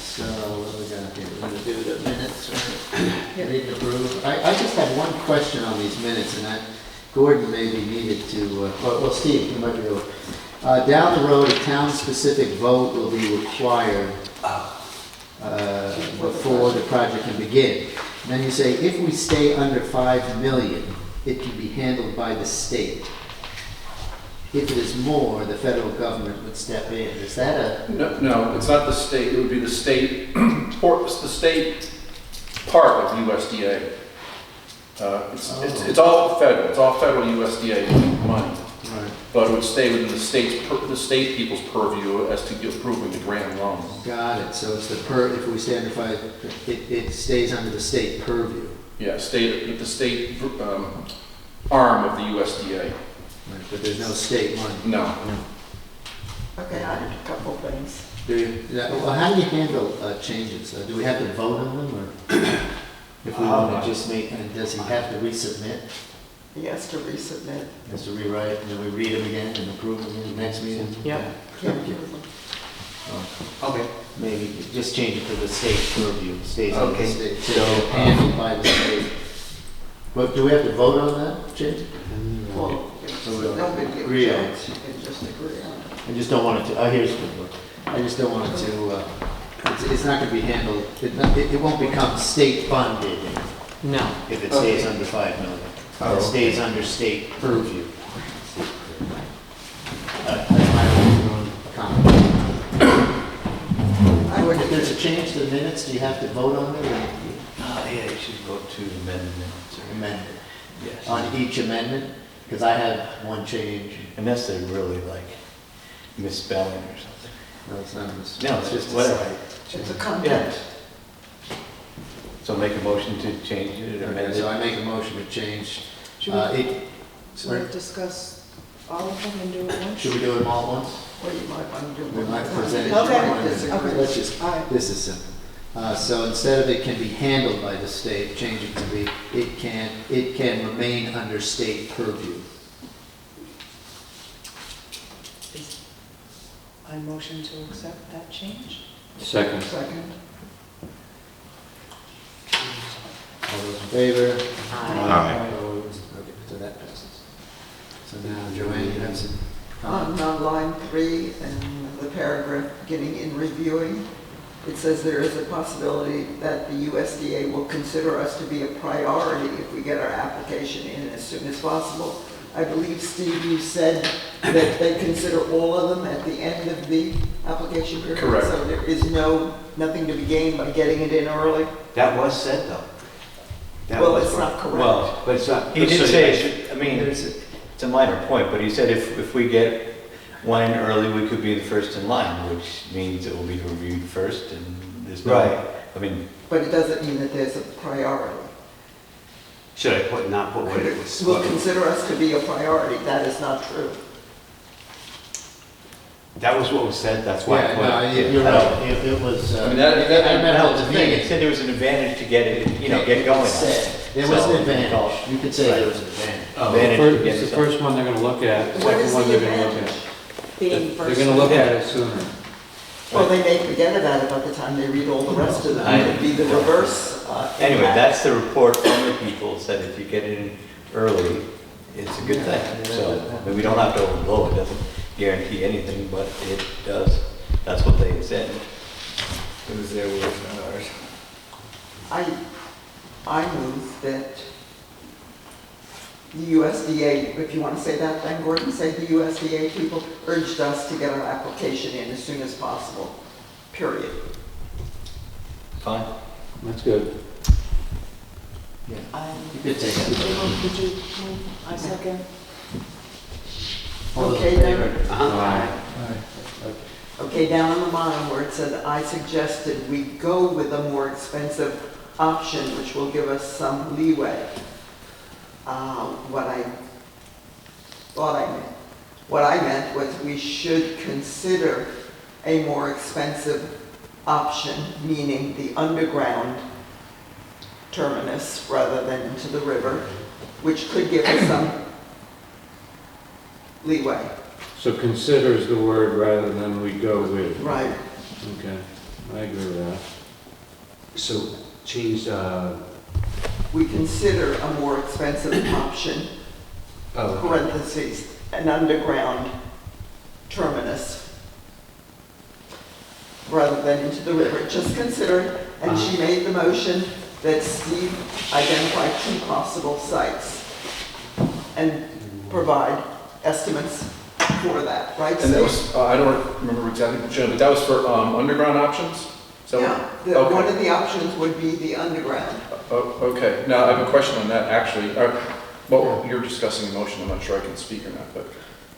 So what do we got here? We're gonna do the minutes, right? Read and approve. I just had one question on these minutes, and Gordon maybe needed to, well, Steve, you might be able. Down the road, a town-specific vote will be required before the project can begin. And then you say, if we stay under 5 million, it can be handled by the state. If it is more, the federal government would step in. Is that a... No, it's not the state. It would be the state, the state part of USDA. It's all federal. It's all federal USDA money. Right. But it would stay within the state people's purview as to approving the grant loan. Got it. So it's if we stay under 5, it stays under the state purview. Yeah, the state arm of the USDA. Right, but there's no state money. No. Okay, I have a couple things. Do you? Well, how do you handle changes? Do we have to vote on them, or if we want to just make? And does he have to resubmit? He has to resubmit. He has to rewrite, and then we read them again and approve them in the next meeting. Yeah. Okay. Maybe just change it to the state purview. Stays on the Okay. state. So handled by the state. But do we have to vote on that change? Well, So we'll no big deal. agree on it. You can just agree on it. I just don't want it to, here's the book. I just don't want it to, it's not gonna be handled, it won't become state funded No. if it stays under 5 million. It stays under state purview. That's my own comment. If there's a change to the minutes, do you have to vote on it or Yeah, you should go to amendment. amend it? Yes. On each amendment? Because I have one change. Unless they're really like misspelling or something. No, it's not. No, it's just whatever. It's a content. So make a motion to change it or amend Okay, so it. I make a motion to change. Should we discuss all of them and do it once? Should we do them all at once? Well, you might want to do We one. might at a time. present it. You Okay. might disagree. Let's just, All right. this is simple. So instead of it can be handled by the state, change it to be, it can remain under state purview. I motion to accept that change. Second. Second. All those in favor? Aye. Opposed? Okay, so that passes. So now, Joanne, you have some comments? On line 3 and the paragraph beginning in reviewing, it says there is a possibility that the USDA will consider us to be a priority if we get our application in as soon as possible. I believe, Steve, you said that they consider all of them at the end of the application period? Correct. So there is nothing to be gained by getting it in early? That was said, though. That Well, was it's right. not correct. Well, but it's not. He did so say, you should- I mean, it's a minor point, but he said if we get one in early, we could be the first in line, which means it will be reviewed first and there's no, Right. I mean, But it doesn't mean that there's a priority. Should I not put what it was? Will consider us to be a priority. That is not true. That was what was said, that's why I Yeah, put no, it. you're right. It was, I mean, that meant no, the the thing, it said there was an advantage to get it, get going. There was So- an advantage. You could say there was an advantage. Advantage to get It's the it done. first one they're gonna look at, the What second is one the they're gonna look advantage? at. Being They're first. gonna look at it sooner. Well, they may forget about it by the time they read all the rest of them. I- It would be the reverse. Anyway, impact. that's the report from the people, said if you get it in early, it's a good thing. So, I mean, we don't have to overblow it, doesn't guarantee anything, but it does. That's what they said. It was their word, not ours. I move that the USDA, if you want to say that, then Gordon, say the USDA people urged us to get our application in as soon as possible, period. Fine. That's good. Yeah. I- You could say that. Did you move? I second. All those Okay, in then. favor? Aye. Okay, down on the bottom where it said, I suggested we go with a more expensive option, which will give us some leeway. What I meant was we should consider a more expensive option, meaning the underground terminus rather than into the river, which could give us some leeway. So considers the word rather than we go with. Right. Okay. I agree with that. So change, We consider a more expensive option, oh, parentheses, an underground terminus rather than into the river. Just consider it. And she made the motion that Steve identify 2 possible sites and provide estimates for that, right, And that Steve? was, I don't remember exactly, but that was for underground options? So, Yeah, okay. one of the options would be the underground. Okay, now I have a question on that, actually. Well, you're discussing a motion, I'm not sure I can speak or not, but.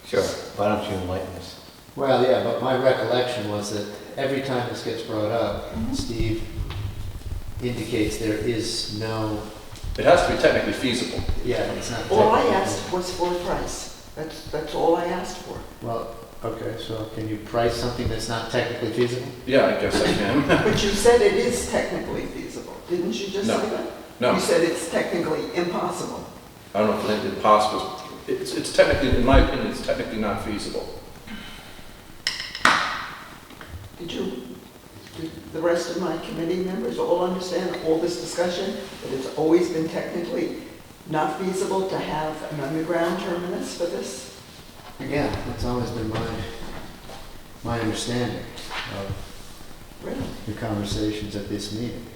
Sure, why don't you enlighten us? Well, yeah, but my recollection was that every time this gets brought up, Steve indicates there is no, It has to be technically feasible. yeah, it's not. All I technically- asked was for a price. That's all I asked for. Well, okay, so can you price something that's not technically feasible? Yeah, I guess I can. But you said it is technically feasible, didn't you just say No. that? No, You said it's technically impossible. I don't know if it's impossible. It's technically, in my opinion, it's technically not feasible. Did the rest of my committee members all understand all this discussion, that it's always been technically not feasible to have an underground terminus for this? Yeah, that's always been my understanding of Really? the conversations at this meeting.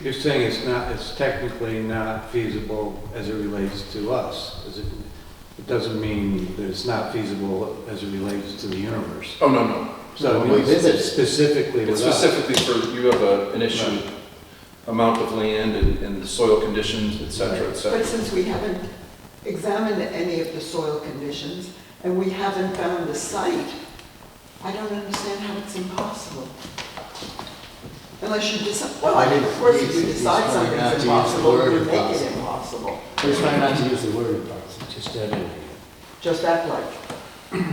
You're saying it's technically not feasible as it relates to us. It doesn't mean that it's not feasible as it relates to the universe. Oh, no. So Well, we visited. specifically with It's us. specifically for, you have an issue, amount of land and the soil conditions, et cetera, et But cetera. since we haven't examined any of the soil conditions, and we haven't found the site, I don't understand how it's impossible. Unless you decide, well, I mean, of course, if you he's decide trying not to something's use the impossible, word you make it impossible. impossible. We're trying not to use the word impossible. Just that in. Just act like.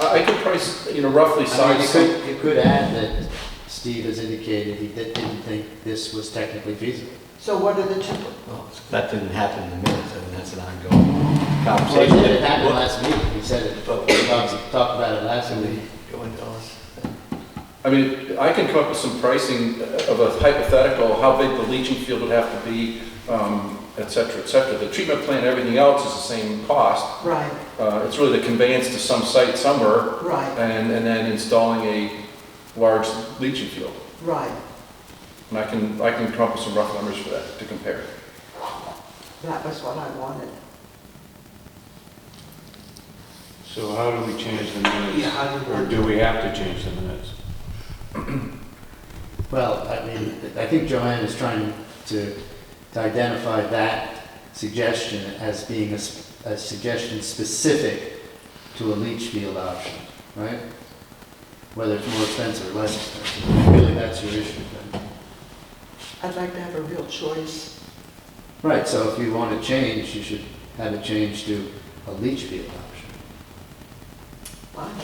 I could price, roughly I mean, size. you could add that Steve has indicated he didn't think this was technically feasible. So what are the two? Well, that didn't happen in the minutes, I mean, that's an ongoing Well, conversation. it did happen last meeting, he said it, but we talked about it last week. Go into all this. I mean, I can come up with some pricing of a hypothetical, how big the leaching field would have to be, et cetera, et cetera. The treatment plant and everything else is the same cost. Right, It's really the conveyance to some site somewhere right, and then installing a large leaching field. right. And I can come up with some rough numbers for that to compare. That was what I wanted. So how do we change the minutes? yeah, how do Or do we have to change the minutes? Well, I mean, I think Joanne is trying to identify that suggestion as being a suggestion specific to a leach field option, right? Whether it's more expensive or less expensive, really that's your issue then. I'd like to have a real choice. Right, so if you want to change, you should have it changed to a leach field option. Fine.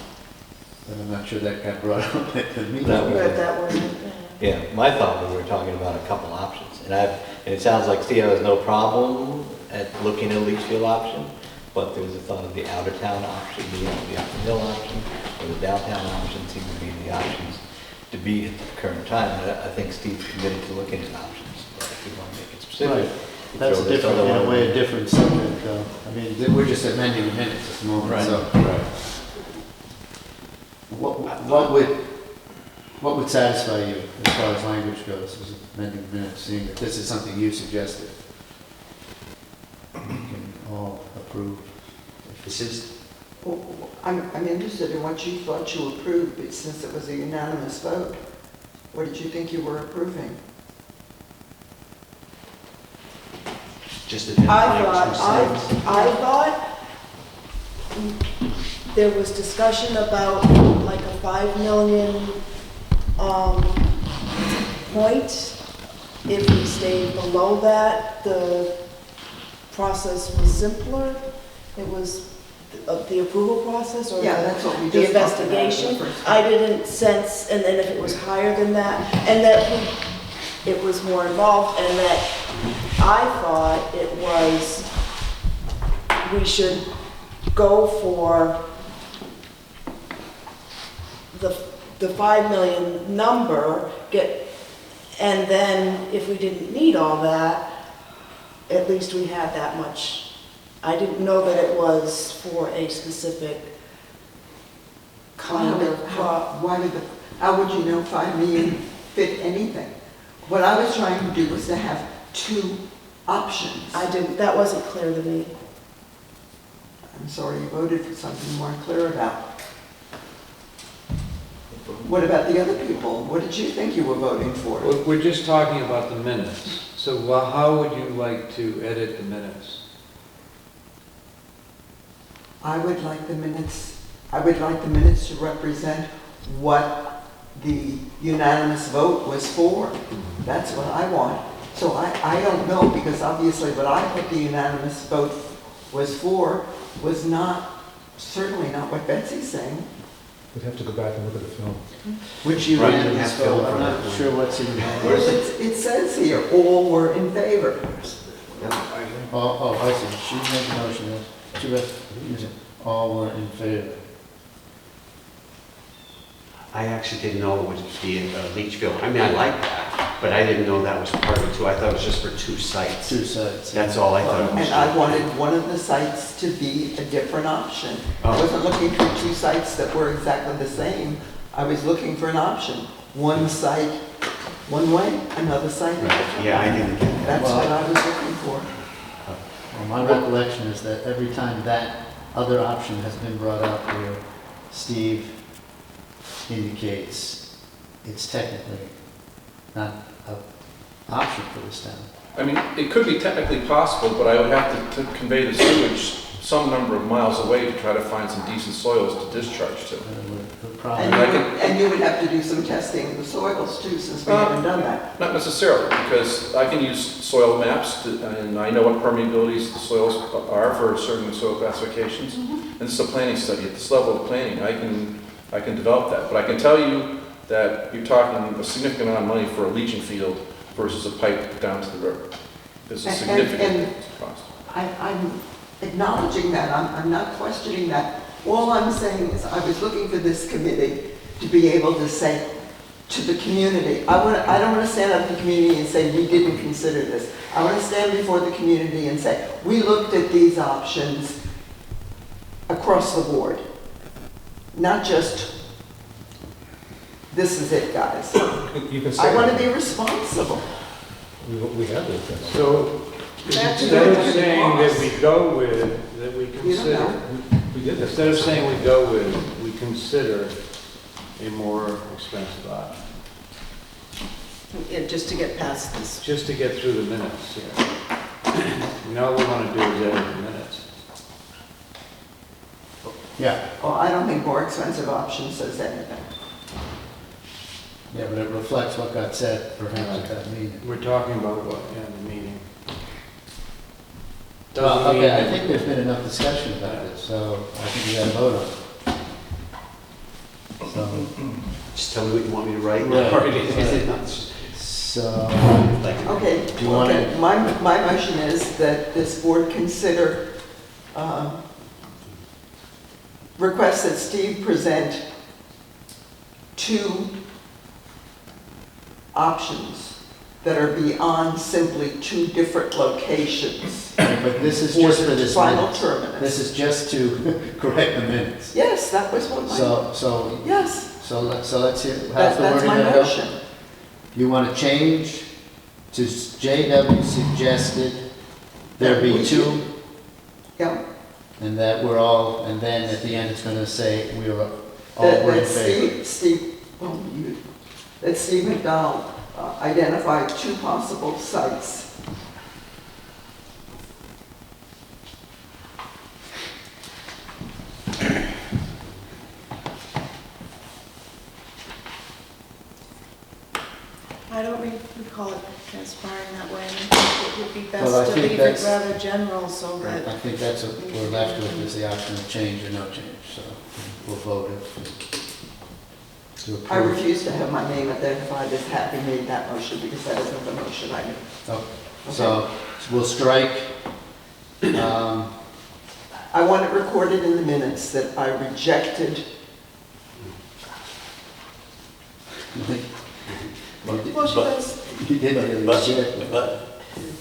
But I'm not sure that got brought up at the meeting. That But that wasn't, Yeah, my thought was we were talking about a couple options, and it sounds like Steve has no problem at looking at a leach field option, but there was a thought of the outer town option, the upper hill option, or the downtown option seem to be the options to be at the current time. And I think Steve's committed to looking at options, but if we want to make it specific. Right. That's a throw this different, other in a one- way, a different subject, though. I mean, we're just amending the minutes at the moment, Right. so. Right. What would satisfy you as far as language goes, as amending the minutes, seeing that this is something you suggested? We can all approve. This is, Well, I'm interested in what you thought you approved, but since it was a unanimous vote. What did you think you were approving? just identifying some sites. I thought there was discussion about like a 5 million, point. If we stayed below that, the process was simpler. It was the approval process or Yeah, that's what we the just talked about investigation. the first I time. didn't sense, and then if it was higher than that, and that it was more involved, and that I thought it was, we should go for the 5 million number, and then if we didn't need all that, at least we had that much. I didn't know that it was for a specific kind of crop. How would you know 5 million fit anything? What I was trying to do was to have 2 options. That wasn't clear to me. I'm sorry you voted for something you weren't clear about. What about the other people? What did you think you were voting for? We're just talking about the minutes. So how would you like to edit the minutes? I would like the minutes to represent what the unanimous vote was for. That's what I want. So I don't know, because obviously what I thought the unanimous vote was for was certainly not what Betsy's saying. We'd have to go back and look at the film. Which Right, unanimous you have vote? to I'm go not for that sure what's in Well, there. it says here, all were in favor. Oh, I see, she made the motion, all were in favor. I actually didn't know it would be a leach field. I mean, I like that, but I didn't know that was part of it too. I thought it was just for 2 sites. 2 sites. That's all I thought it was. And I wanted one of the sites to be a different option. I Oh. wasn't looking for 2 sites that were exactly the same. I was looking for an option. One site one way, another site a Right. different Yeah, I way. didn't get that. That's what I was looking for. Well, my recollection is that every time that other option has been brought up where Steve indicates it's technically not an option for this town. I mean, it could be technically possible, but I would have to convey the sewage some number of miles away to try to find some decent soils to discharge to. We're probably, And you would have to do some testing of the soils too, since we haven't done that. Not necessarily, because I can use soil maps, and I know what permeabilities the soils are for certain soil classifications. And this is a planning study. At this level of planning, I can develop that. But I can tell you that you're talking a significant amount of money for a leaching field versus a pipe down to the river. There's a significant cost. I'm acknowledging that, I'm not questioning that. All I'm saying is I was looking for this committee to be able to say to the community, I don't want to stand up in the community and say we didn't consider this. I want to stand before the community and say, we looked at these options across the board. Not just, this is it, guys. You can say. I want to be responsible. We have looked at it. So That's instead what of it saying that costs. we go with, that we You don't consider, know. We did that. instead of saying we go with, we consider a more expensive option, Yeah, just to get past this. just to get through the minutes here. And all we want to do is edit the minutes. yeah, Well, I don't think more expensive option says anything. yeah, but it reflects what got said perhaps at that meeting. We're talking about what, the meeting. Well, Doesn't okay, I mean- think there's been enough discussion about this, so I think we gotta vote on it. So, Just tell me what you want me to write. Right. Or is it not? so, Like, Okay, Do you want okay. My motion is that this board consider request that Steve present 2 options that are beyond simply 2 different locations. but this is just for this Final minute. terminus. This is just to correct the minutes. Yes, that was what my, So yes, let's hear, how's the that's wording my gonna go? motion. You wanna change to JW suggested there be We 2, Yeah, and that we're all, and then at the end it's gonna say we were all that were in that favor. that Steve McDonald identified 2 possible sites. I don't recall it transpiring that way. I think it would be Well, I best to think leave it that's- rather general so that, I think that's what we're left with, is the option of change or no change, so we'll vote it. To I approve. refuse to have my name identified as having made that motion because that isn't the motion I made. Oh, so we'll strike, I want it recorded in the minutes that I rejected Well, she does. You did really good. But,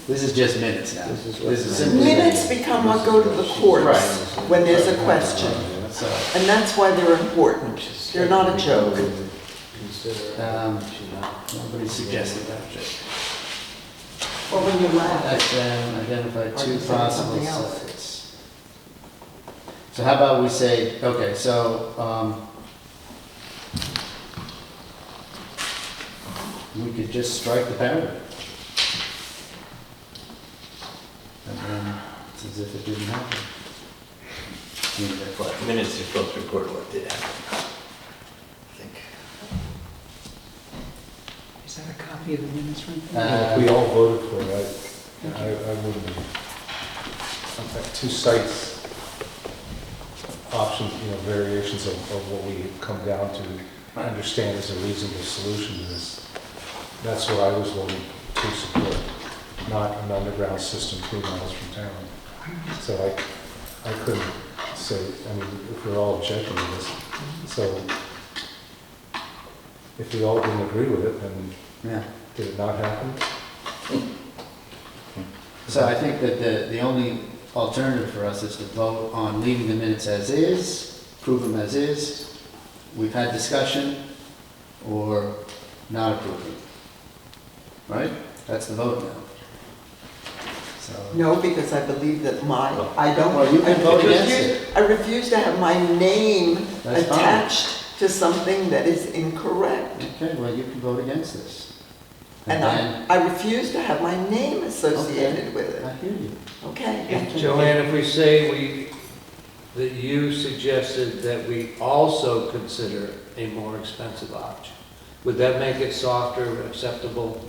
This is just minutes now. This is This is what- simply. Minutes become what go to the courts Right. when there's a question, So, and that's why they're important. They're not a joke. nobody suggested that. Or when you laugh. Identify Or two you said possible something else. sites. So how about we say, okay, so, we could just strike the paragraph. And then it's as if it didn't happen. I mean, that's what- minutes are supposed to record what did happen. I think. Is that a copy of the minutes right Uh, there? If we all voted for it, I wouldn't, two sites, options, variations of what we come down to, I understand is a reasonable solution to this. That's what I was willing to support, not an underground system 3 miles from town. So I couldn't say, if we're all objecting to this, so if we all didn't agree with it, then Yeah. did it not happen? So I think that the only alternative for us is to vote on leaving the minutes as is, approve them as is, we've had discussion, or not approve them. Right? That's the vote now. So, No, because I believe that I don't. Well, you can I vote against refuse- it. I refuse to have my name That's fine. attached to something that is incorrect. okay, well, you can vote against this. And I refuse to have my name associated with it, I hear you. okay? Joanne, if we say that you suggested that we also consider a more expensive option, would that make it softer, acceptable?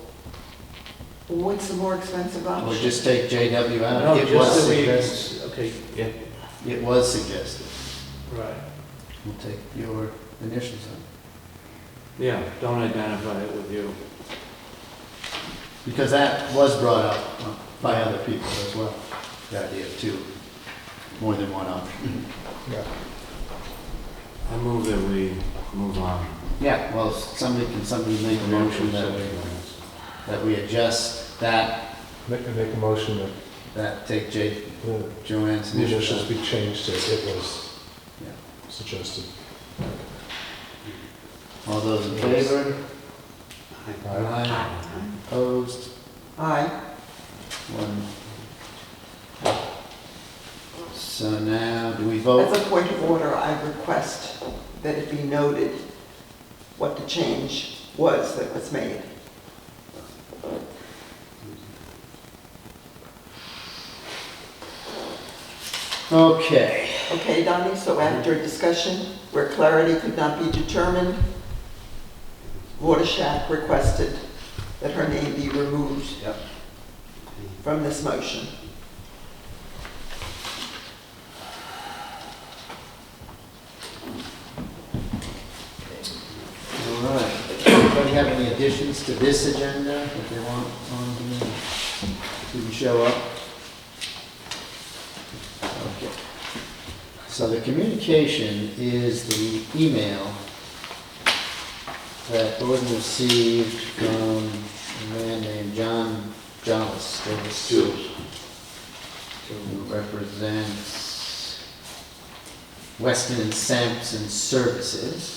What's the more expensive Or option? just take JW out. No, It was just that suggested. okay, It was suggested. right. We'll take your initials on. Yeah, don't identify it with you. Because that was brought up by other people as well, the idea of two, more than one option. Yeah. I move that we move on. Yeah, well, somebody make a motion that we adjust that, Make a motion that take the Joanne's the initials initials. be changed to it was Yeah. suggested. All those in favor? Aye. Aye. Opposed? Aye. One. So now, do we vote? As a point of order, I request that it be noted what the change was that was made. Okay. Okay, Donnie, so after a discussion where clarity could not be determined, Watershack requested that her name be removed Yep. from this motion. All right. Anybody have any additions to this agenda that they want on here? Didn't show up? Okay. So the communication is the email that Gordon received from a man named John Jollis, who represents Weston and Sampson Services.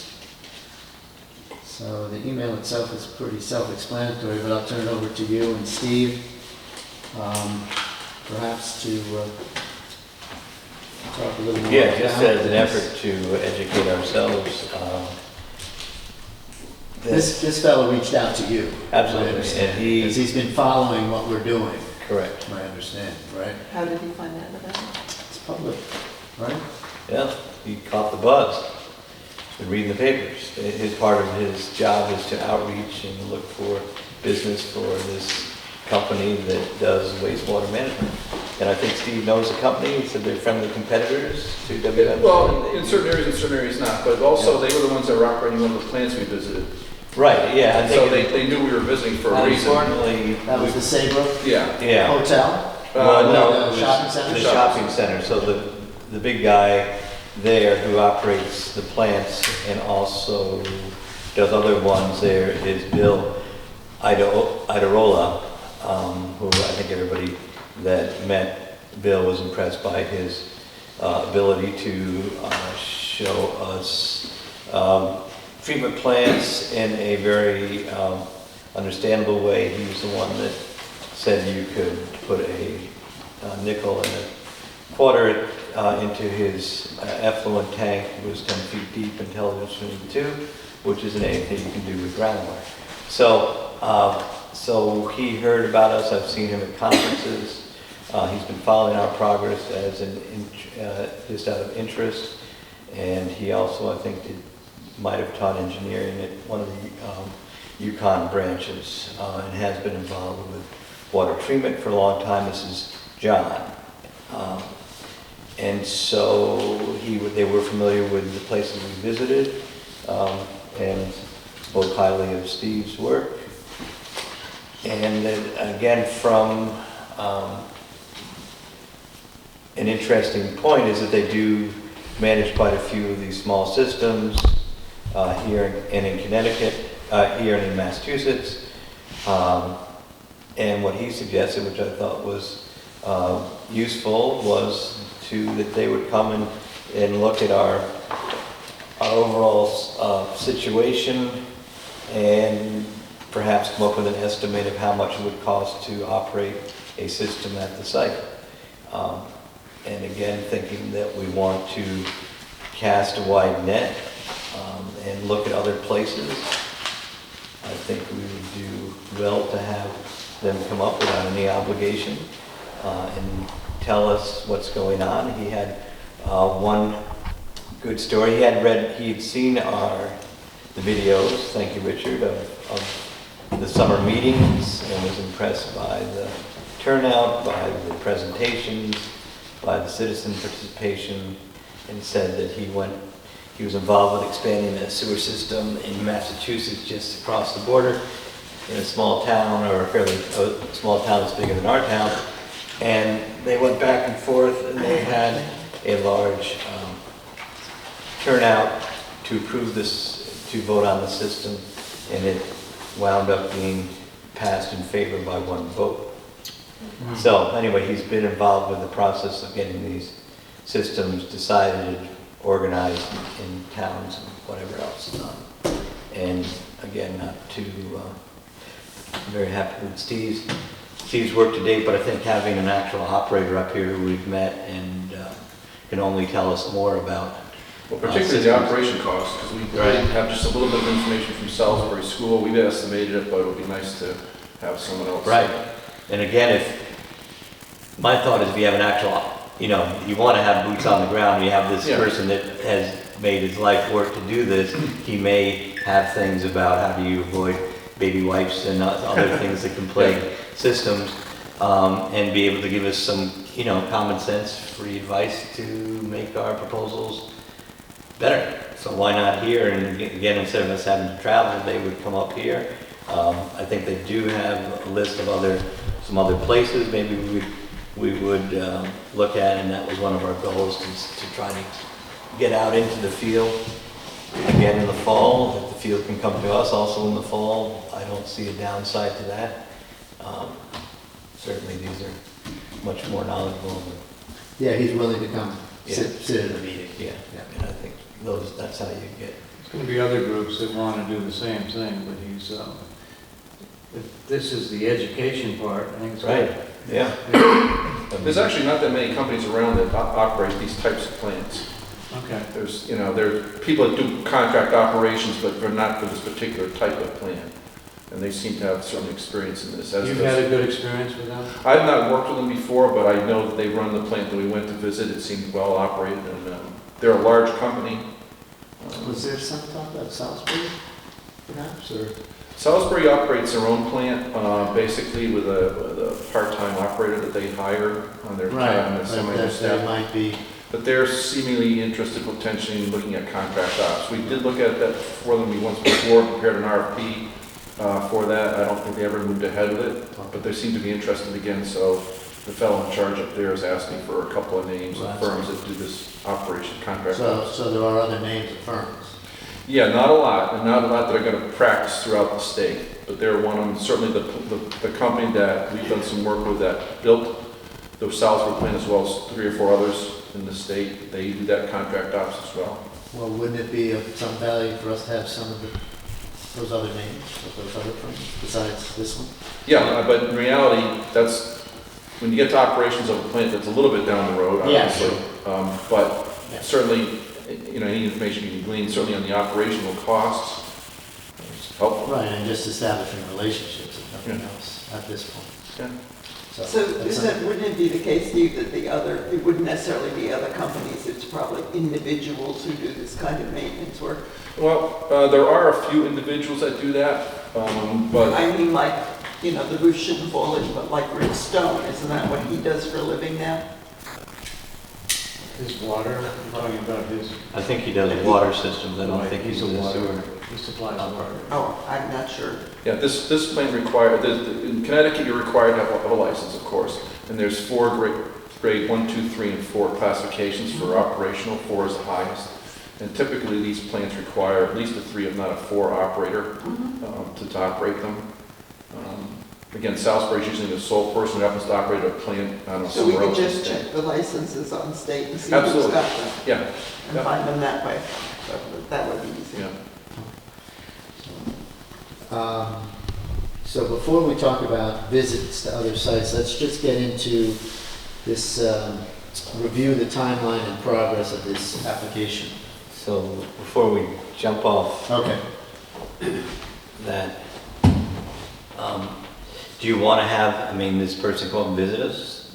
So the email itself is pretty self-explanatory, but I'll turn it over to you and Steve, perhaps to talk a little more. Yeah, just about as an this. effort to educate ourselves. This fellow reached out to you. Absolutely, and he- Because he's been following what we're doing, Correct. my understanding, right? How did he find out about it? It's public, right? Yeah, he caught the buzz. He's been reading the papers. His part of his job is to outreach and look for business for this company that does wastewater management. And I think Steve knows the company. He said they're friendly competitors to WM. Well, in certain areas not, but also they were the ones that were operating one of the plants we visited. Right, yeah. I And so think they knew we were visiting for a reason. Unfortunately, That was the Saybrook Yeah. yeah. Hotel? Well, no, no, the it was shopping center? The shopping center. So the big guy there who operates the plants and also does other ones. There is Bill Idarola, who I think everybody that met Bill was impressed by his ability to show us treatment plants in a very understandable way. He was the one that said you could put a nickel and a quarter into his effluent tank. It was 10 feet deep and intelligence between the two, which isn't anything you can do with groundwater. So he heard about us. I've seen him at conferences. He's been following our progress as just out of interest, and he also, I think, might have taught engineering at one of the Yukon branches, and has been involved with water treatment for a long time. This is John. And so they were familiar with the places we visited, and spoke highly of Steve's work. And then, again, from an interesting point is that they do manage quite a few of these small systems here and in Connecticut, here and in Massachusetts. And what he suggested, which I thought was useful, was that they would come and look at our overall situation and perhaps come up with an estimate of how much it would cost to operate a system at the site. And again, thinking that we want to cast a wide net and look at other places. I think we would do well to have them come up without any obligation and tell us what's going on. He had one good story. He had seen the videos, thank you Richard, of the summer meetings, and was impressed by the turnout, by the presentations, by the citizen participation, and said that he was involved with expanding a sewer system in Massachusetts just across the border in a small town, or a small town that's bigger than our town. And they went back and forth, and they had a large turnout to approve this, to vote on the system, and it wound up being passed in favor by one vote. So anyway, he's been involved with the process of getting these systems decided, organized in towns and whatever else. And again, I'm very happy with Steve's work to date, but I think having an actual operator up here who we've met and can only tell us more about. Well, particularly the operation costs, because we have just a little bit of information from Salisbury School. We've estimated it, but it would be nice to have someone else. Right. And again, my thought is if you have an actual, you want to have boots on the ground, you have this person that has made his life work to do this, he may have things about how do you avoid baby wipes and other things that can plague systems, and be able to give us some, common sense, free advice to make our proposals better. So why not here? And again, instead of us having to travel, they would come up here. I think they do have a list of some other places maybe we would look at, and that was one of our goals, to try to get out into the field again in the fall. If the field can come to us also in the fall, I don't see a downside to that. Certainly these are much more knowledgeable. Yeah, he's willing to come sit in a meeting. Yeah, and I think that's how you get. There's going to be other groups that want to do the same thing, but if this is the education part, I think it's right. Yeah. There's actually not that many companies around that operate these types of plants. Okay. There's people that do contract operations, but they're not for this particular type of plant. And they seem to have certain experience in this. You've had a good experience with them? I've not worked with them before, but I know that they run the plant that we went to visit. It seemed well operated, and they're a large company. Was there some talk about Salisbury, perhaps, or? Salisbury operates their own plant, basically with a part-time operator that they hire on their time. That might be. But they're seemingly interested potentially in looking at contract ops. We did look at that for them once before, prepared an RFP for that. I don't think they ever moved ahead with it, but they seem to be interested again. So the fellow in charge up there is asking for a couple of names of firms that do this operation contract ops. So there are other names of firms? Yeah, not a lot, and not a lot that are gonna practice throughout the state, but they're one of them, certainly the company that we've done some work with that built the Salisbury plant as well as 3 or 4 others in the state, they do that contract ops as well. Well, wouldn't it be of some value for us to have some of those other names, of those other firms, besides this one? Yeah, but in reality, that's, when you get to operations of a plant, that's a little bit down the road, Yeah, obviously. But Yeah. certainly, any information you can glean, certainly on the operational costs, is helpful. Right, and just establishing relationships, if nothing else, at this point. Yeah. So that's wouldn't it be the case, Steve, that it wouldn't necessarily be other companies, it's probably individuals who do this kind of maintenance work? Well, there are a few individuals that do that, but I mean, like, the roof shouldn't fall in, but like Rick Stone, isn't that what he does for a living now? His water, you're talking about his. I think he does water systems, I don't think he's a in the water. sewer. He supplies water. Oh, I'm not sure. yeah, this plant in Connecticut, you're required to have a license, of course. And there's 4 grade 1, 2, 3, and 4 classifications for operational. 4 is the highest. And typically, these plants require at least a 3, if not a 4 operator to operate them. Again, Salisbury is usually the sole person who happens to operate a plant, I don't know, So we somewhere could else. in the just state. check the licenses on state and see who's Absolutely. got them, Yeah, and Yeah. find them that way. So that would be easy. yeah. So before we talk about visits to other sites, let's just get into this, review the timeline and progress of this application. So before we jump off Okay. that, do you want to have, this person come and visit us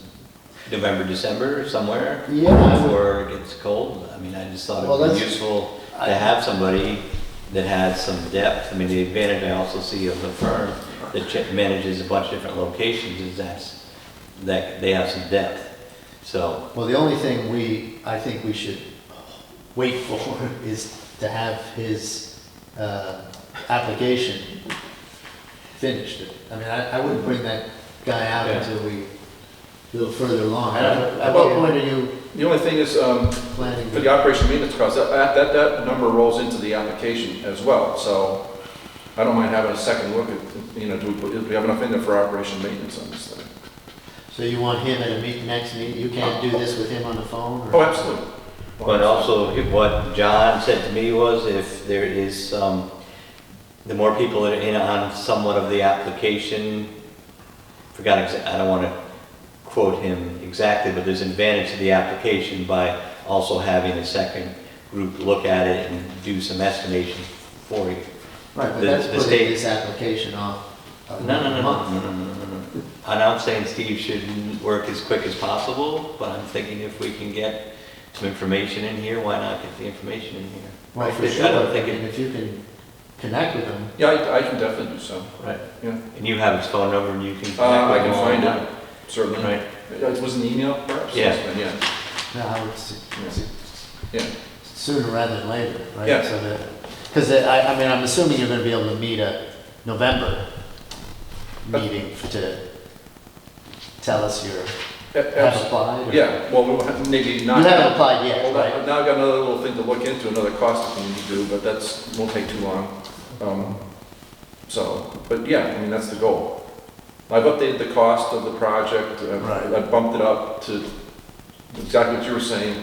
November, December, somewhere? Yeah, I would- Before it gets cold? I just thought it Well, would be let's- useful to have somebody that has some depth. The advantage I also see of the firm that manages a bunch of different locations is that they have some depth. So, Well, the only thing I think we should wait for is to have his application finished. I wouldn't bring that guy out Yeah. until we, a little further along. At what point are you The only thing is, planning? for the operation maintenance costs, that number rolls into the application as well. So I don't mind having a second look at, do we have enough in there for operation maintenance on this thing? So you want him at a next meeting? You can't do this with him on the phone? Oh, Or? absolutely. but also what John said to me was if there is the more people that are in on somewhat of the application, I don't want to quote him exactly, but there's an advantage to the application by also having a second group look at it and do some estimation for you. Right, but The- that's the putting state- this application off a No. month. I'm not saying Steve shouldn't work as quick as possible, but I'm thinking if we can get some information in here, why not get the information in here? Well, for I sure. don't think And if you can connect with him. Yeah, I can definitely do so. Right. Yeah. And you have his phone number and you can connect I with can him find online. it, certainly. Right. It was an email, perhaps? Yeah. Yeah. No, I would Yeah. sooner rather than later, right? Yeah. So that, because I'm assuming you're going to be able to meet a November meeting to tell us you have applied? Or? Yeah, well, maybe not. You haven't applied yet, Well, right? now I've got another little thing to look into, another cost that we need to do, but that's, won't take too long. But yeah, that's the goal. I've updated the cost of the project. Right. I've bumped it up to exactly what you were saying,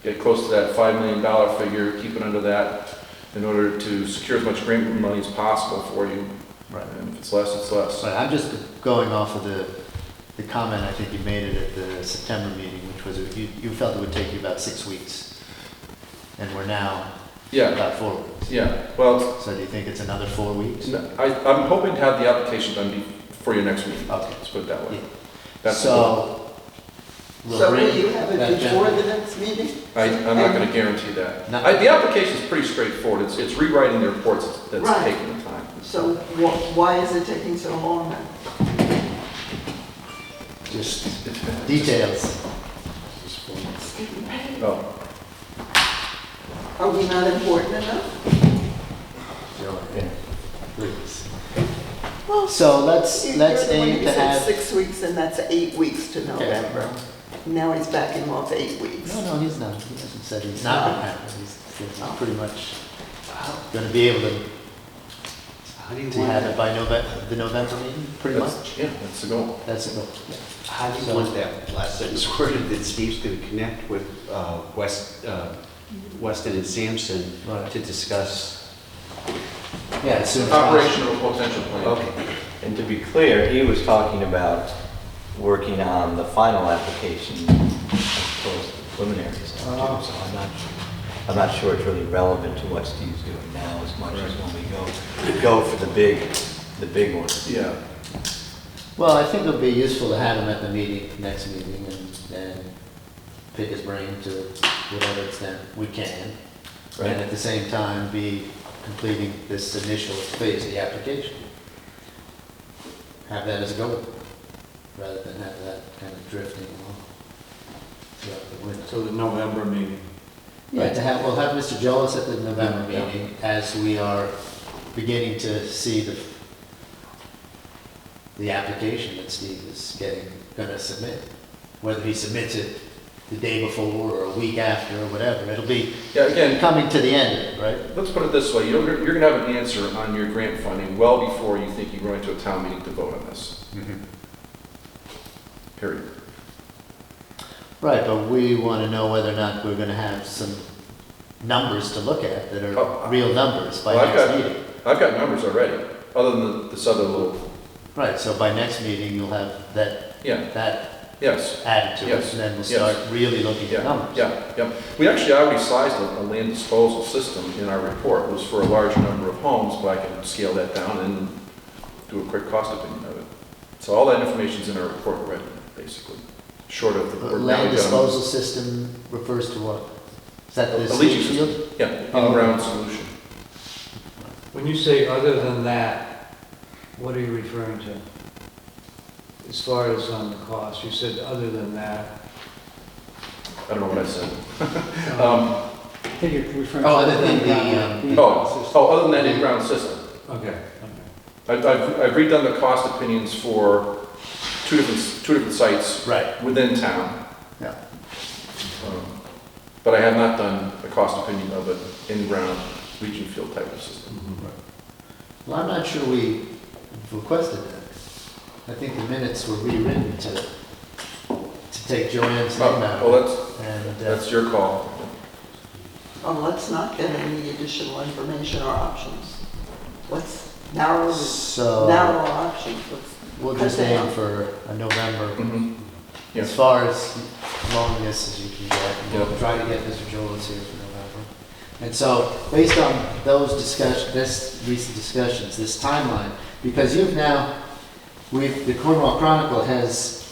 get close to that $5 million figure, keep it under that in order to secure as much grant money as possible for you. Right. And if it's less, it's less. Right, I'm just going off of the comment I think you made it at the September meeting, which was you felt it would take you about 6 weeks. And we're now Yeah, about 4 weeks. yeah. Well, So do you think it's another 4 weeks? I'm hoping to have the application done for your next meeting. Okay. Let's put it that way. Yeah. That's the goal. So, we'll So bring will you have that it before gentleman- the next meeting? I'm not going to guarantee that. No. The application is pretty straightforward. It's rewriting the reports that's Right. taking the time. So why is it taking so long then? Just details. Oh, Are we not important enough? Please. Well, So let's you're the one aim who to said have. 6 weeks, and that's 8 weeks to November. Now he's backing off 8 weeks. No, he's not. He hasn't said he's not going to have it. He's pretty much. gonna be able to How do you have want it by the November meeting, pretty much? Yeah, that's the goal. That's the goal. How do you want that last sentence worded that Steve's going to connect with Weston and Sampson Right. to discuss? Yeah, as soon as possible. Operational potential plan. Okay. And to be clear, he was talking about working on the final application as opposed to the preliminary stuff too, so I'm not sure it's really relevant to what Steve's doing now as much as when we go for the big one. Yeah. Well, I think it'll be useful to have him at the meeting, next meeting, and pick his brain to whatever extent we can. Right. And at the same time, be completing this initial phase of the application. Have that as a goal, rather than have that kind of drifting along throughout the winter. So the November meeting. Right, we'll have Mr. Jolis at the November Yeah. meeting as we are beginning to see the application that Steve is gonna submit. Whether he submits it the day before or a week after or whatever, it'll be Yeah, again, coming to the end of it, right? let's put it this way, you're going to have an answer on your grant funding well before you think you're going to a town meeting to vote on this. Period. Right, but we wanna know whether or not we're gonna have some numbers to look at that Oh, are real numbers by well, next meeting. I've got numbers already, other than this other little, Right, so by next meeting, you'll have that yes. added to it, Yes, and then we'll yes. start really looking at Yeah, numbers. yeah. We actually already sized a land disposal system in our report. It was for a large number of homes, but I can scale that down and do a quick cost opinion of it. So all that information's in our report already, basically. Short of the. The now land we've got disposal system refers to what? Is that the A leaching leach field? system. Yeah, Oh, in-ground okay. solution. When you say other than that, what are you referring to? As far as on the cost, you said other than that. I don't know what I said. I think you're referring to. Oh, other than the, Other than that in-ground system. Okay. I've redone the cost opinions for two different sites right, within town. yeah. But I have not done a cost opinion of an in-ground leaching field type of system. Well, I'm not sure we requested that. I think the minutes were rewritten to take Joanne's name out Well, of it. And, that's your call. Let's not get any additional information or options. Let's narrow our so options. we'll just aim for a November, Mhm. Yeah. as far as long this as you can get. And we'll Yeah. try to get Mr. Jolis here for November. And so, based on those recent discussions, this timeline, because you've now, the Cornwall Chronicle has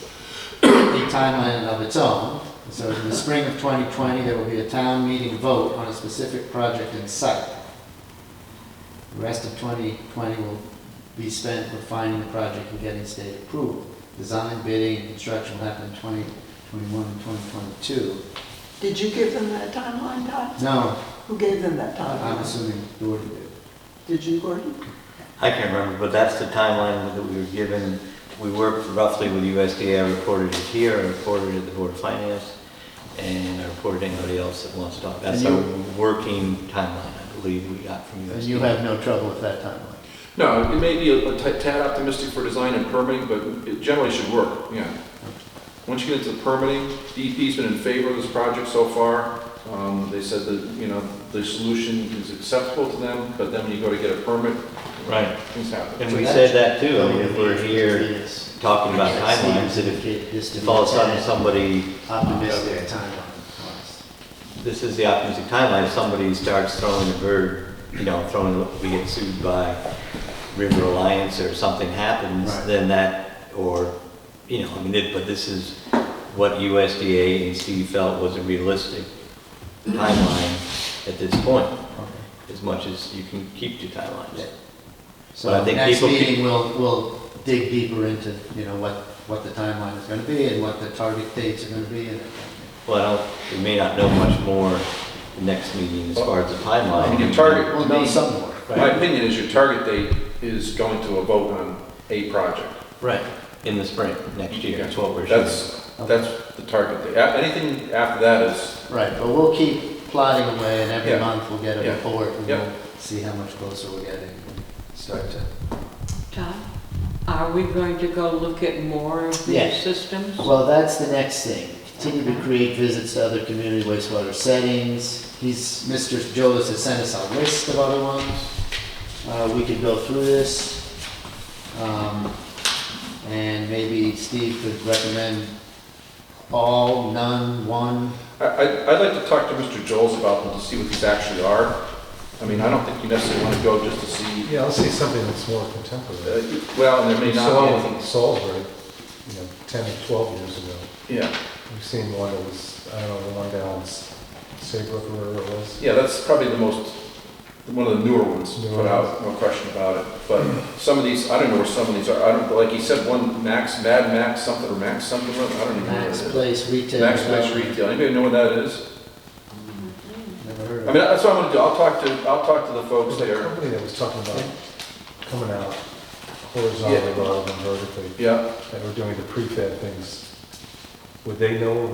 a timeline of its own. So in the spring of 2020, there will be a town meeting vote on a specific project and site. The rest of 2020 will be spent refining the project and getting state approval. Design, bidding, and construction will happen in 2021 and 2022. Did you give them that timeline, Todd? No, Who gave them that I'm timeline? assuming Gordon did. Did you, Gordon? I can't remember, but that's the timeline that we were given. We worked roughly with USDA. I reported it here, I reported it at the Board of Finance, and I reported anybody else that wants to talk. That's And our working timeline, I believe, we got from USDA. And you have no trouble with that timeline? No, it may be a tad optimistic for design and permitting, but it generally should work, yeah. Once you get into the permitting, DEP's been in favor of this project so far. They said that, the solution is acceptable to them, but then when you go to get a permit, Right. things happen. And we said that too. I mean, if we're here talking about timelines, that if all of a sudden somebody, Optimistic timeline. this is the optimistic timeline, if somebody starts throwing a bird, we get sued by River Alliance or something happens, Right. then that, or, but this is what USDA and Steve felt was a realistic timeline at this point, as much as you can keep to timelines. So But I think next people meeting, we'll dig deeper into, what the timeline is gonna be and what the target dates are gonna be and Well, we may not know much more the next meeting as far as the timeline. Your target, we'll know some more. my opinion is your target date is going to a vote on a project. Right, in the spring, next year, that's what we're shooting. That's the target date. Anything after that is, Right, but we'll keep plodding away and every Yeah. month we'll get a Yeah. report and Yep. see how much closer we're getting and start to. Tom, are we going to go look at more of Yeah. these systems? Well, that's the next thing. Continue to create visits to other community wastewater settings. Mr. Jolis has sent us a list of other ones. We could go through this. And maybe Steve could recommend all, none, one. I'd like to talk to Mr. Jones about them to see what these actually are. I mean, I don't think you necessarily want to go just to see, Yeah, I'll see something that's more contemporary. well, and there may not be anything. Salisbury, 10 or 12 years ago. Yeah, We've seen one that was, I don't know, the one down in Saybrook or wherever it was. yeah, that's probably one of the newer ones Newer put out, no question about it. But some of these, I don't know where some of these are. I don't, like he said, one Mad Max something or Max something, I don't even know what it Max is. Place Retail. Max Place Development. Retail, anybody know what that is? Never heard I of mean, it. that's what I'm gonna do, I'll talk to the folks There was a there. company that was talking about coming out horizontally rather than vertically, Yeah, that were doing the prefab things. Would they know,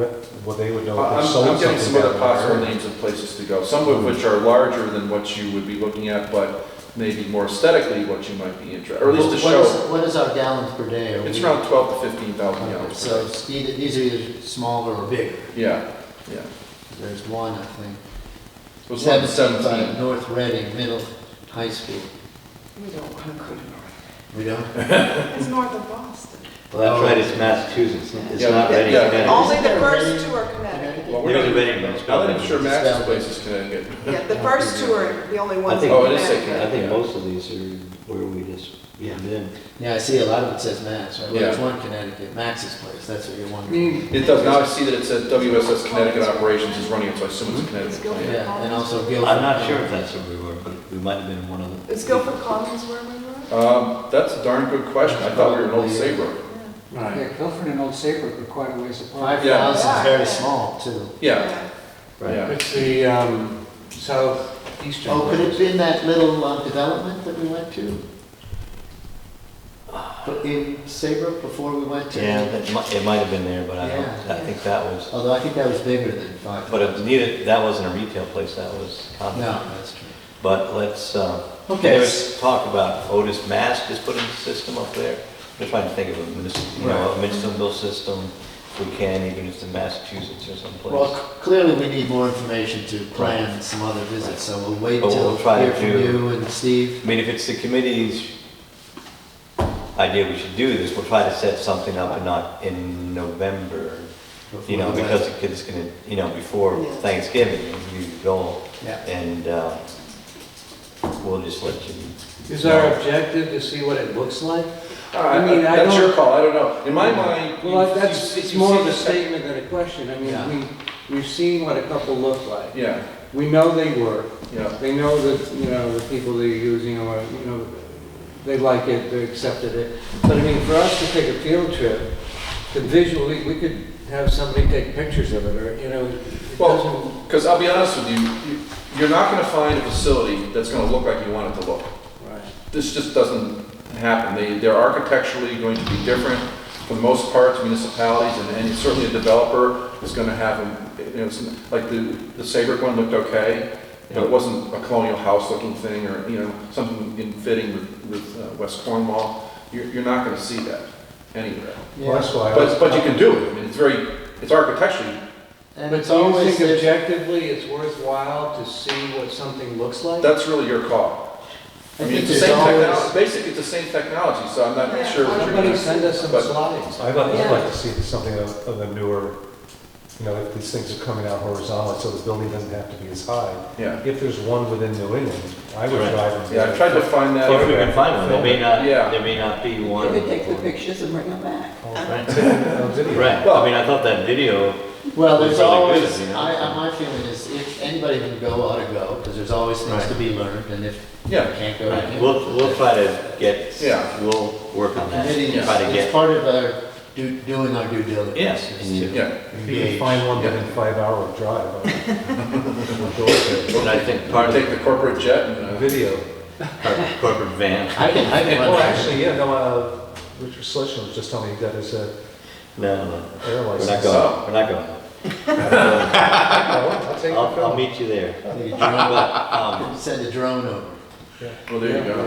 what they would know if they sold I'm getting something some other down possible there? names of places to go, some of which are larger than what you would be looking at, but maybe more aesthetically what you might be interested, or at least to show. What is our gallons per day? Are It's we- around 12 to 15,000 Okay, gallons. so these are either smaller or bigger. Yeah, yeah. There's one, I think. It was one to 17. North Reading Middle High School. We don't want to go to North. We don't? It's north of Boston. Well, that's right, it's Massachusetts, it's Yeah, not Reading, yeah. Connecticut. Only the first two are Connecticut. Well, There is a Reading, but it's I'm spelled not even sure differently. Max's place is Connecticut. Yeah, the first two are the only ones in think- Oh, it is Connecticut. Connecticut. I think most of these are where we just, Yeah. been. Yeah, I see a lot of it says Mass, right? Well, Yeah. there's one Connecticut, Max's Place, that's what you're wondering. It does, now I see that it says WSS Connecticut Operations is running it, so I assume it's a Connecticut Let's go. plant. Yeah, and also Guilford. I'm not sure if that's where we were, but we might have been in one of them. Is Guilford Commons where we were? That's a darn good question, I thought we were in Old Saybrook. Right. Yeah, Guilford and Old Saybrook are quite a ways apart. 5,000 is Yeah. very small, too. Yeah, Right. yeah. It's the southeastern. Oh, could it have been that little development that we went to? In Saybrook before we went to? Yeah, it might have been there, but I don't, Yeah. I think that was, Although I think that was bigger than 5,000. but it needed, that wasn't a retail place, that was common. No, that's true. But let's, Okay. there was talk about Otis Mass just putting a system up there. I'm trying to think of a a municipal system, if we can, even if it's in Massachusetts or someplace. Well, clearly we need more information to plan some other visits, so we'll wait But till we'll try to hear from do- you and Steve. I mean, if it's the committee's idea we should do this, we'll try to set something up and not in November, before we because went. it's gonna, before Yeah. Thanksgiving, you go, Yeah. and we'll just let you. Is our objective to see what it looks like? I I mean, mean, I that's your don't- call, I don't know. In my mind. Well, you- that's, you- it's you more see of a the- statement than a question. I Yeah. mean, we've seen what a couple look like. Yeah, We know they work. yeah. They know that, the people they're using are, they like it, they accepted it. But I mean, for us to take a field trip, to visually, we could have somebody take pictures of it, or, it Well, doesn't. because I'll be honest with you, you're not gonna find a facility that's gonna look like you want it to look. Right. This just doesn't happen. They're architecturally going to be different for the most part, municipalities, and certainly a developer is gonna have them, like the Saybrook one looked okay, but it wasn't a colonial house looking thing, or, something in fitting with West Cornwall. You're not gonna see that anywhere. Well, that's why I was. But you can do it. I mean, it's architecturally, And But it's do you always, think objectively it's worthwhile to see what something looks like? that's really your call. I mean, it's the there's same always- technology, basically, it's the same technology, so I'm not sure what you're Somebody gonna. send us some But- slides. I'd like to see something of the newer, if these things are coming out horizontally, so the building doesn't have to be as high. Yeah, If there's one within New England, I would Right. drive them. yeah, I tried to find that. If we can find one, Yeah. there may not be You one. could take the pictures and bring them back. Right. Video. Right, Well- I mean, I thought that video, well, there's really always, good, my feeling is if anybody can go, ought to go, because there's always things Right. to be learned, and if you Yeah, can't go, you can't. we'll try to get, Yeah. we'll work on that, Committee is, try to it's get, part of our, doing our due diligence. Yes, is and to you- yeah. If you can engage. find one Yeah. within 5 hour drive, we'll go there. and I think part of Take the the corporate jet and, Video. corporate van, I can run Oh, that. actually, yeah, no, Richard Schlechter was just telling me he got his no, air we're license. not going, we're not going. I'll take the I'll film. meet you there. The drone- But, Send a drone over. Well, there you Yeah, go.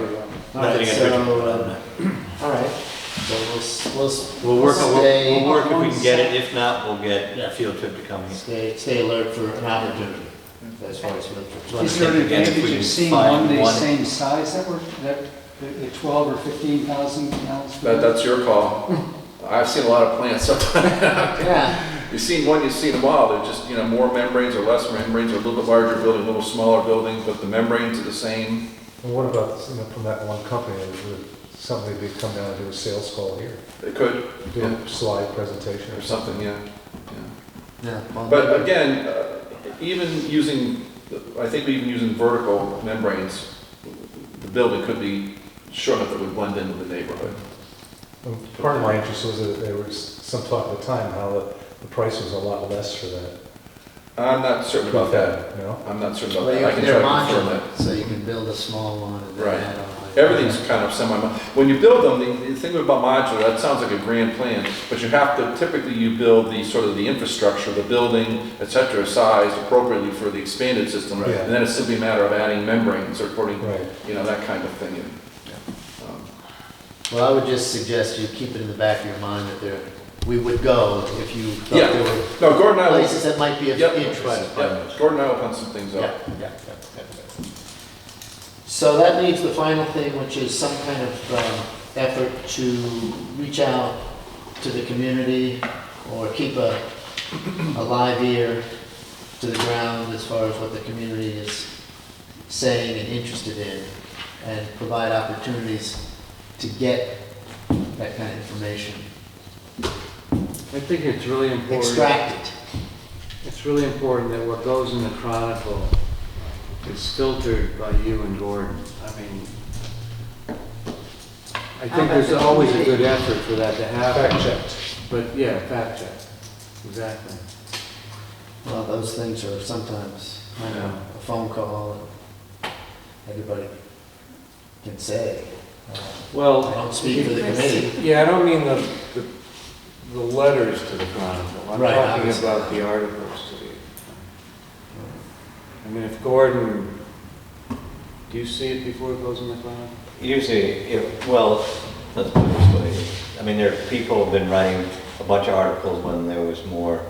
All right, Nothing so, official. all right, so We'll work, stay- we'll work if we can get it, if not, we'll get Yeah. a field trip to come here. stay alert for an opportunity as far as field trips. Is there an Again, if we advantage can of seeing find one the one- same size that were, that, the 12 or 15,000 gallons? per day? That's your call. I've seen a lot of plants up Yeah, You've seen one, you've seen them all. They're just, more membranes or less membranes, or a little bit larger building, a little smaller building, but the membranes are the same. And what about, from that one company, would somebody would come down and do a sales call here? They could, Do a slide presentation or or something? something, yeah. yeah. well, But again, even using, I think even using vertical membranes, the building could be short enough that it would blend in with the neighborhood. Part of my interest was that there was some talk at the time how the price was a lot less for that. I'm not certain about that. You know? I'm not certain about Well, that. I can try they're to confirm modular, that. so you can build a small one and then Right. add on. Everything's kind of when you build them, the thing about modular, that sounds like a grand plan, but you have to, typically you build the sort of the infrastructure, the building, et cetera, sized appropriately for the expanded system. Right. And then it's simply a matter of adding membranes or putting, Right. that kind of thing in. Well, I would just suggest you keep it in the back of your mind that we would go if you thought Yeah. there were No, Gordon and I will, places that might be of Yep. interest. Gordon and I will hunt some things Yeah, out. yeah. So that leaves the final thing, which is some kind of effort to reach out to the community or keep a live ear to the ground as far as what the community is saying and interested in, and provide opportunities to get that kind of information. I think it's really important. Extract it. It's really important that what goes in the Chronicle is filtered by you and Gordon. I mean, I think there's always a good effort for that to happen. Fact checked. But, yeah, fact check, exactly. Well, those things are sometimes, a phone call, and everybody can say. I Well, don't speak for the committee. yeah, I don't mean the letters to the Chronicle. I'm Right, talking obviously. about the articles to the, I mean, if Gordon, do you see it before it goes in the Chronicle? Usually, well, let's put it this way. I mean, people have been writing a bunch of articles when there was more,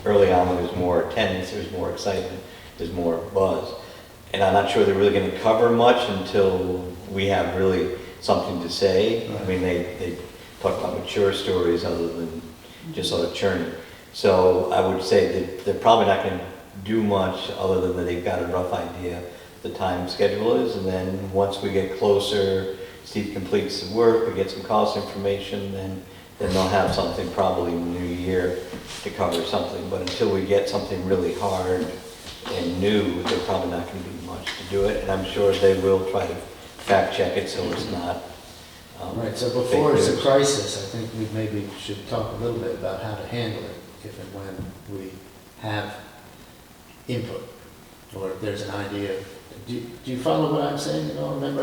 early on there was more attendance, there was more excitement, there's more buzz. And I'm not sure they're really going to cover much until we have really something to say. I mean, they talk about mature stories other than just sort of churning. So I would say that they're probably not going to do much other than that they've got a rough idea the time schedule is, and then once we get closer, Steve completes the work, we get some cost information, then they'll have something probably in the new year to cover something. But until we get something really hard and new, there's probably not going to be much to do it, and I'm sure they will try to fact check it so it's not. Right, so before fake it's a news. crisis, I think we maybe should talk a little bit about how to handle it if and when we have input, or if there's an idea. Do you follow what I'm saying at all? Remember,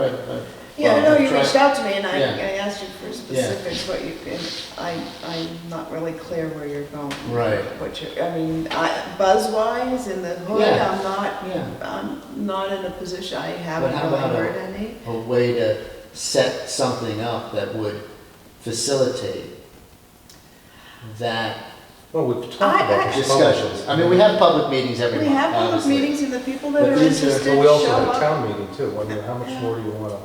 Yeah, I well, know I'm you trying- reached out to me and I Yeah. asked you for specifics, but I'm not really clear where you're going. Right. Buzz-wise in the hood, Yeah. I'm not in a position, I haven't how really about heard any. a way to set something up that would facilitate that Well, we've talked about this. discussions. I mean, we have public meetings every We month. have public obviously. meetings and the people that But are these are- interested But we show also had a up. town meeting too. How much more do you want to?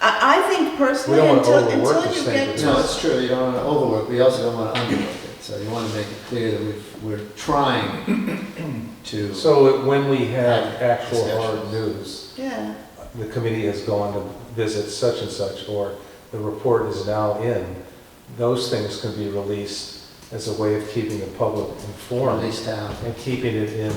I think personally, We don't wanna until overwork you this thing, get but to. No, it's true, you don't want to overwork, but you also don't want to underwork it. So you want to make it clear that we're trying to. So when we have Have actual discussions. hard news, Yeah, the committee has gone to visit such and such, or the report is now in, those things can be released as a way of keeping the public Or at informed least how. and keeping it in,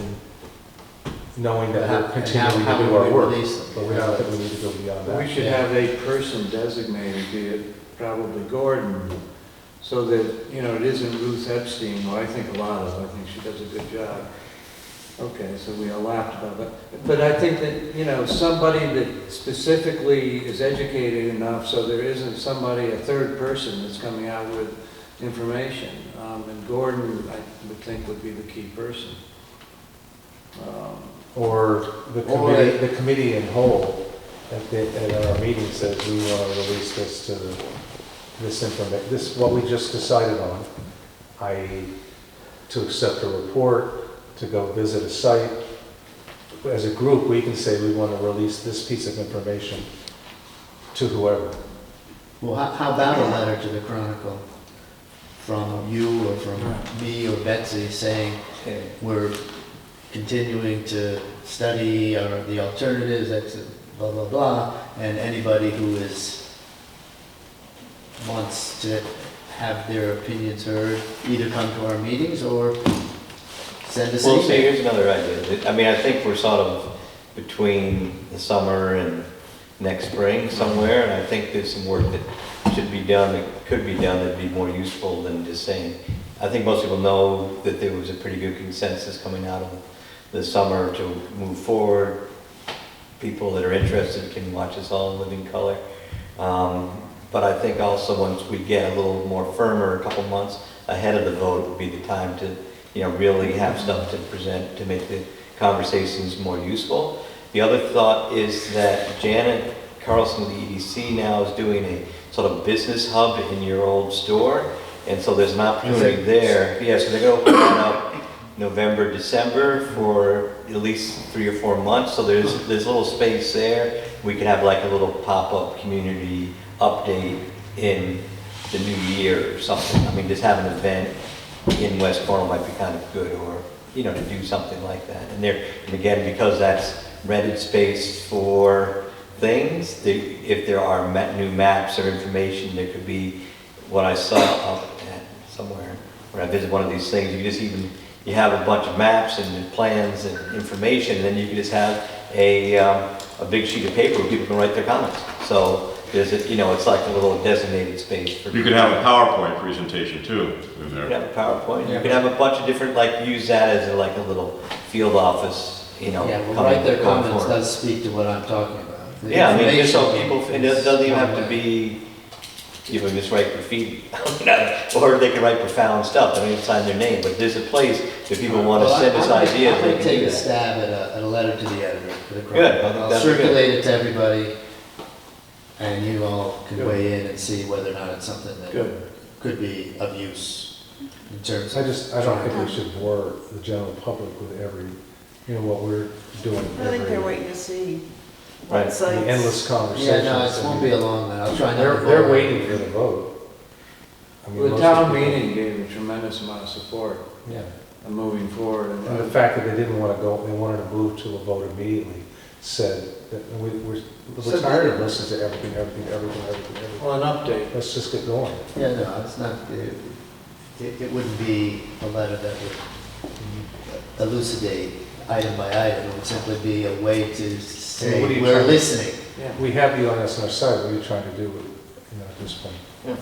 knowing that How- we're continuing how to do would our we work. release them? But we don't think we need to go beyond that. We should have a person designated, be it probably Gordon, so that, it isn't Ruth Epstein, who I think a lot of, I think she does a good job. Okay, so we all laughed about that. But I think that, somebody that specifically is educated enough so there isn't somebody, a third person that's coming out with information. And Gordon, I would think, would be the key person. Or the committee in whole at our meeting says we want to release this to this information, this, what we just decided on, i.e. to accept a report, to go visit a site. As a group, we can say we want to release this piece of information to whoever. Well, how about a letter to the Chronicle from you or from me or Betsy saying we're continuing to study the alternatives, blah, blah, blah, and anybody who wants to have their opinions heard, either come to our meetings or send us an Well, see, email. here's another idea. I mean, I think we're sort of between the summer and next spring somewhere, and I think there's some work that should be done, that could be done, that'd be more useful than just saying. I think most people know that there was a pretty good consensus coming out of the summer to move forward. People that are interested can watch us all in living color. But I think also once we get a little more firmer, a couple months ahead of the vote would be the time to, really have stuff to present to make the conversations more useful. The other thought is that Janet Carlson of the EDC now is doing a sort of business hub in your old store. And so there's an opportunity there. Yeah, so they're going to open that up November, December for at least 3 or 4 months. So there's a little space there. We could have like a little pop-up community update in the new year or something. I mean, just have an event in West Cornwall might be kind of good, or, to do something like that. And again, because that's rented space for things, if there are new maps or information, there could be what I saw up at somewhere when I visit one of these things. You have a bunch of maps and plans and information, and then you can just have a big sheet of paper where people can write their comments. So there's it's like a little designated space for. You could have a PowerPoint presentation too in there. You could have a PowerPoint. You could have a bunch of different, use that as a little field office, Yeah, well, write their comments does speak to what I'm talking about. The Yeah, I mean, just so information people, it doesn't even have to be, just write graffiti, or they can write profound stuff, they don't even sign their name, but there's a place if people want to send us ideas, I'm they going to can take do a that. stab at a letter to the editor for the Good, Chronicle. I'll that'd be good. circulate it to everybody, and you all can weigh in and see whether or not it's something that could be of use in terms of. I don't think we should bore the general public with what we're doing. I think they're waiting to see Right. what sites. The endless Yeah, conversations. no, it won't be a long one. I'll try not to. They're vote. waiting for the vote. I mean, The most town people- meeting gave a tremendous amount of support Yeah. on moving forward. And the fact that they didn't want to go, they wanted to move to a vote immediately, said that we're tired of listening to everything. Well, an update. Let's just get going. Yeah, no, it's not, it wouldn't be a letter that would elucidate item by item. It would simply be a way to say, what are you we're trying to- listening. We have the onus on our side. What are you trying to do at this point?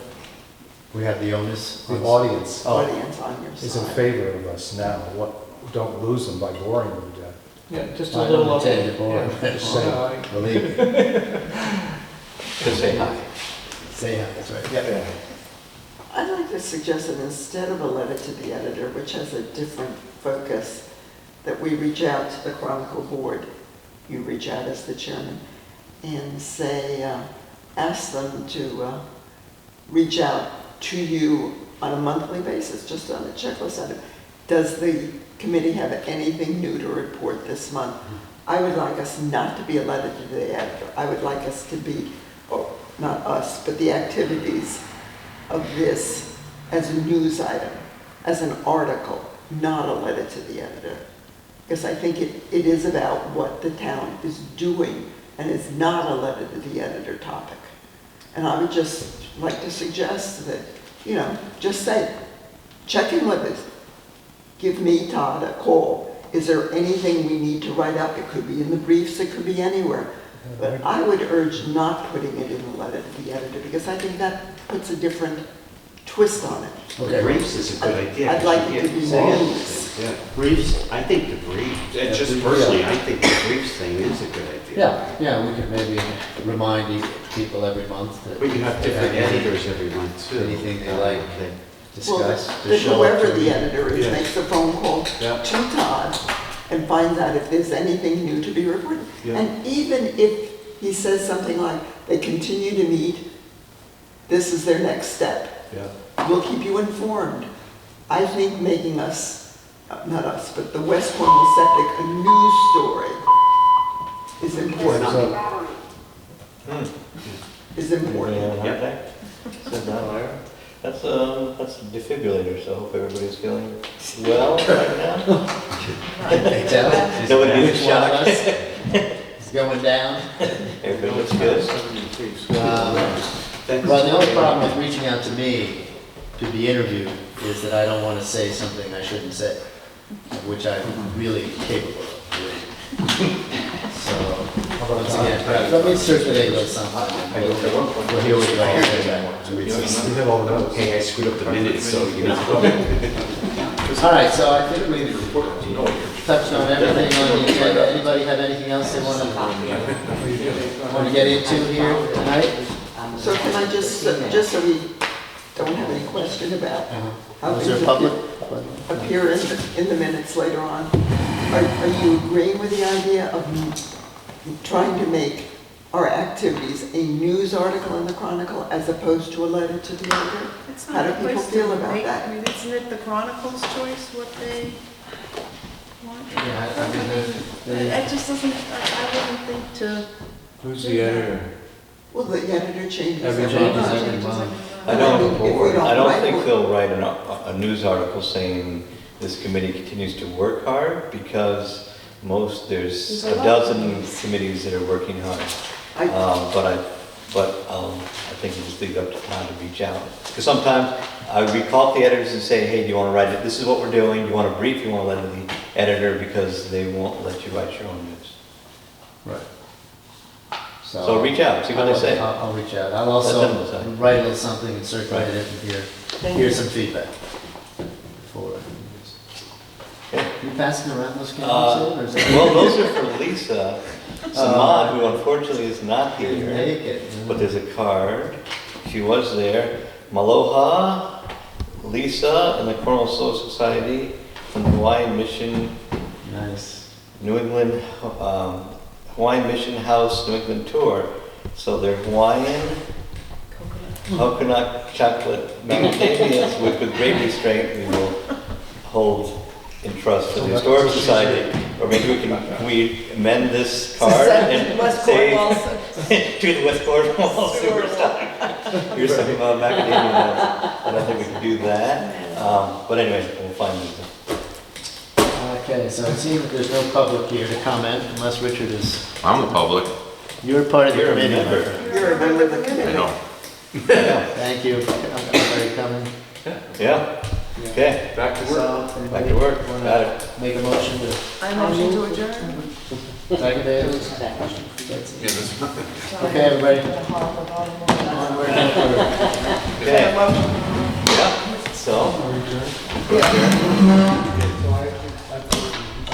We have the onus. The audience Audience on your is in side. favor of us now. Don't lose them by boring them to death. Yeah, just a I little don't intend update. to bore Yeah. Just saying. No, Believe me. Just say hi. Say hi, that's right. Yeah. I'd like to suggest that instead of a letter to the editor, which has a different focus, that we reach out to the Chronicle board, you reach out as the chairman, and say, ask them to reach out to you on a monthly basis, just on a checklist item. Does the committee have anything new to report this month? I would like us not to be a letter to the editor. I would like us to be, not us, but the activities of this as a news item, as an article, not a letter to the editor. Because I think it is about what the town is doing and is not a letter to the editor topic. And I would just like to suggest that, just say, check in with us. Give me, Todd, a call. Is there anything we need to write up? It could be in the briefs, it could be anywhere. But I would urge not putting it in the letter to the editor, because I think that puts a different twist on it. Okay. Briefs is a good idea. I'd like it to be Say more it. loose. Yeah. Briefs, I think the briefs, just personally, I think the briefs thing is a good idea. Yeah, we could maybe remind people every month that. But you have different editors every month too. Anything they like to Well, discuss. to that show up whoever to the editor is Yeah. makes a phone call Yeah. to Todd and finds out if there's anything new to be reported. Yeah. And even if he says something like, they continue to meet, this is their next step, Yeah. we'll keep you informed. I think making us, not us, but the West Cornwall Septic a news story is important. Is important. Said that. That's a defibrillator, so I hope everybody's feeling well right now. Nobody needs a shock. It's going down. Everybody looks good. Well, the only problem with reaching out to me to be interviewed is that I don't want to say something I shouldn't say, which I'm really capable of doing. So, once again, let me circulate a little something. We'll hear what you all say about it. We have all the notes. Hey, I screwed up the minutes, so you know. All right, so I think we've touched on everything on the agenda. Anybody have anything else they want to get into here tonight? So can I just so we don't have any question about how Was things there public? appear in the minutes later on, are you agreeing with the idea of trying to make our activities a news article in the Chronicle as opposed to a letter to the editor? It's How not do a people place feel to about make, that? I mean, isn't it the Chronicle's choice what they want? Yeah, I mean, It just doesn't, I wouldn't think to. Who's the editor? Well, the editor changes Every every changes month. every month. I don't, If we don't I don't write think one- they'll write a news article saying this committee continues to work hard, because there's a dozen committees that are working hard. I- But I think you just leave it up to town to reach out. Because sometimes we call the editors and say, hey, do you want to write it? This is what we're doing. You want a brief? You want to let it to the editor, because they won't let you write your own news. Right. So reach out, see what they say. I'll reach out. I'll Let them also decide. write a little something and circulate Right. it and hear some feedback. You passing around those candies, or is that? Well, those are for Lisa Samad, who unfortunately is not Didn't here. make it. But there's a card. She was there. Maloha, Lisa, and the Cornwall Soul Society from the Hawaiian Mission, Nice. New England, Hawaiian Mission House, New England tour. So they're Hawaiian coconut chocolate macadamias, which with great restraint we will hold in trust for the Historic Society. Or maybe we amend this card and West say Cornwall. to the West Cornwall Superstar. Here's some macadamia nuts. I don't think we can do that. But anyway, we'll find it. Okay, so it seems that there's no public here to comment unless Richard is, I'm the public, you're part of the You're a committee. member. You're a member of the I committee. know. Thank you for coming. Yeah, okay, Back to work. So, back to work. wanna Got it. Make a motion to, I motion to adjourn. second David? Yeah, this- Okay, everybody. Onward and upward. Okay. Yeah, so.